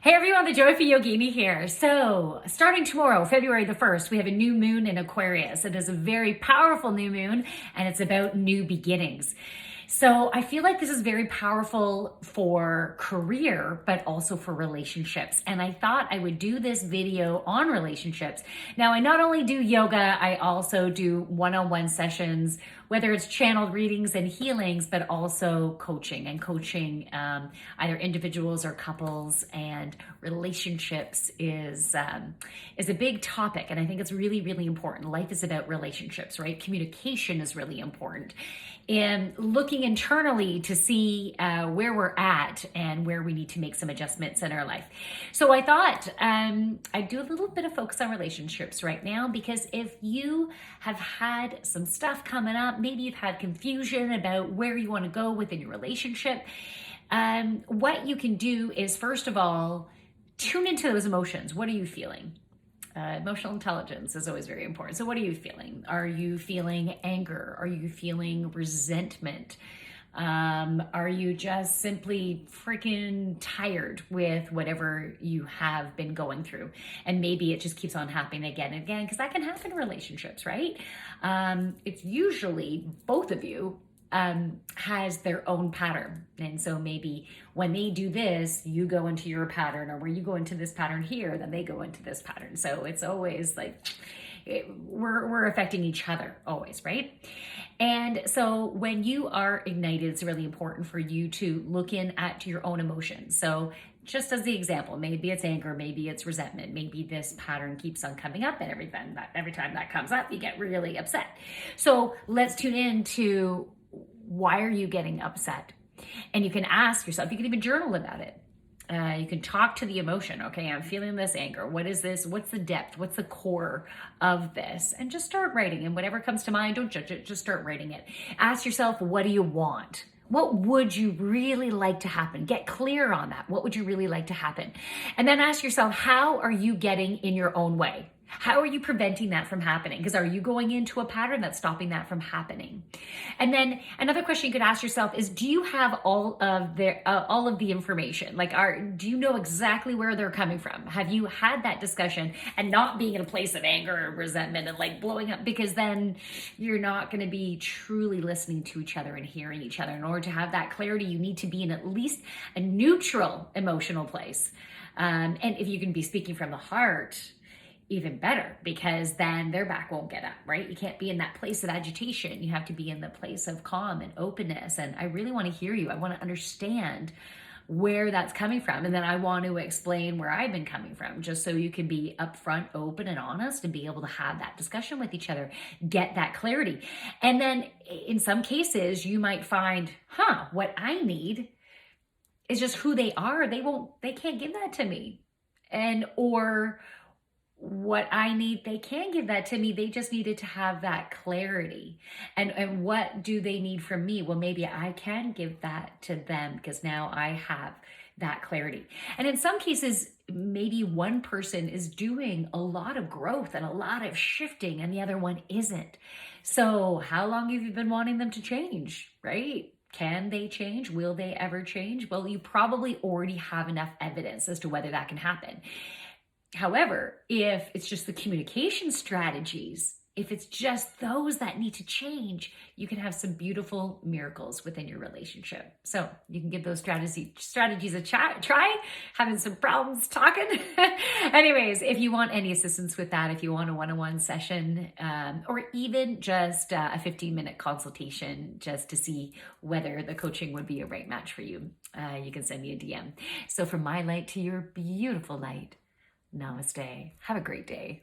Hey everyone, the Joyful Yogini here. So, starting tomorrow, February the 1st, we have a new moon in Aquarius. It is a very powerful new moon and it's about new beginnings. So, I feel like this is very powerful for career, but also for relationships. And I thought I would do this video on relationships. Now, I not only do yoga, I also do one-on-one sessions, whether it's channeled readings and healings, but also coaching either individuals or couples, and relationships is a big topic. And I think it's really, really important. Life is about relationships, right? Communication is really important. And looking internally to see where we're at and where we need to make some adjustments in our life. So I thought I'd do a little bit of focus on relationships right now, because if you have had some stuff coming up, maybe you've had confusion about where you want to go within your relationship, what you can do is, first of all, tune into those emotions. What are you feeling? Emotional intelligence is always very important. So what are you feeling? Are you feeling anger? Are you feeling resentment? Are you just simply freaking tired with whatever you have been going through? And maybe it just keeps on happening again and again, because that can happen in relationships, right? It's usually both of you has their own pattern. And so maybe when they do this, you go into your pattern, or when you go into this pattern here, then they go into this pattern. So it's always like we're affecting each other always, right? And so when you are ignited, it's really important for you to look in at your own emotions. So just as the example, maybe it's anger, maybe it's resentment, maybe this pattern keeps on coming up, and every time that comes up, you get really upset. So let's tune in to, why are you getting upset? And you can ask yourself, you can even journal about it. You can talk to the emotion. Okay, I'm feeling this anger. What is this? What's the depth? What's the core of this? And just start writing. And whatever comes to mind, don't judge it. Just start writing it. Ask yourself, what do you want? What would you really like to happen? Get clear on that. What would you really like to happen? And then ask yourself, how are you getting in your own way? How are you preventing that from happening? Because are you going into a pattern that's stopping that from happening? And then another question you could ask yourself is, do you have all of the information? Like, do you know exactly where they're coming from? Have you had that discussion, and not being in a place of anger or resentment and like blowing up? Because then you're not going to be truly listening to each other and hearing each other. In order to have that clarity, you need to be in at least a neutral emotional place. And if you can be speaking from the heart, even better, because then their back won't get up, right? You can't be in that place of agitation. You have to be in the place of calm and openness. And I really want to hear you. I want to understand where that's coming from. And then I want to explain where I've been coming from, just so you can be upfront, open, and honest, and be able to have that discussion with each other, get that clarity. And then in some cases, you might find, what I need is just who they are. They can't give that to me. Or what I need, they can give that to me. They just needed to have that clarity. And what do they need from me? Well, maybe I can give that to them, because now I have that clarity. And in some cases, maybe one person is doing a lot of growth and a lot of shifting, and the other one isn't. So how long have you been wanting them to change, right? Can they change? Will they ever change? Well, you probably already have enough evidence as to whether that can happen. However, if it's just the communication strategies, if it's just those that need to change, you can have some beautiful miracles within your relationship. So you can give those strategies a try, having some problems talking. Anyways, if you want any assistance with that, if you want a one-on-one session, or even just a 15-minute consultation just to see whether the coaching would be a right match for you, you can send me a DM. So from my light to your beautiful light, namaste. Have a great day.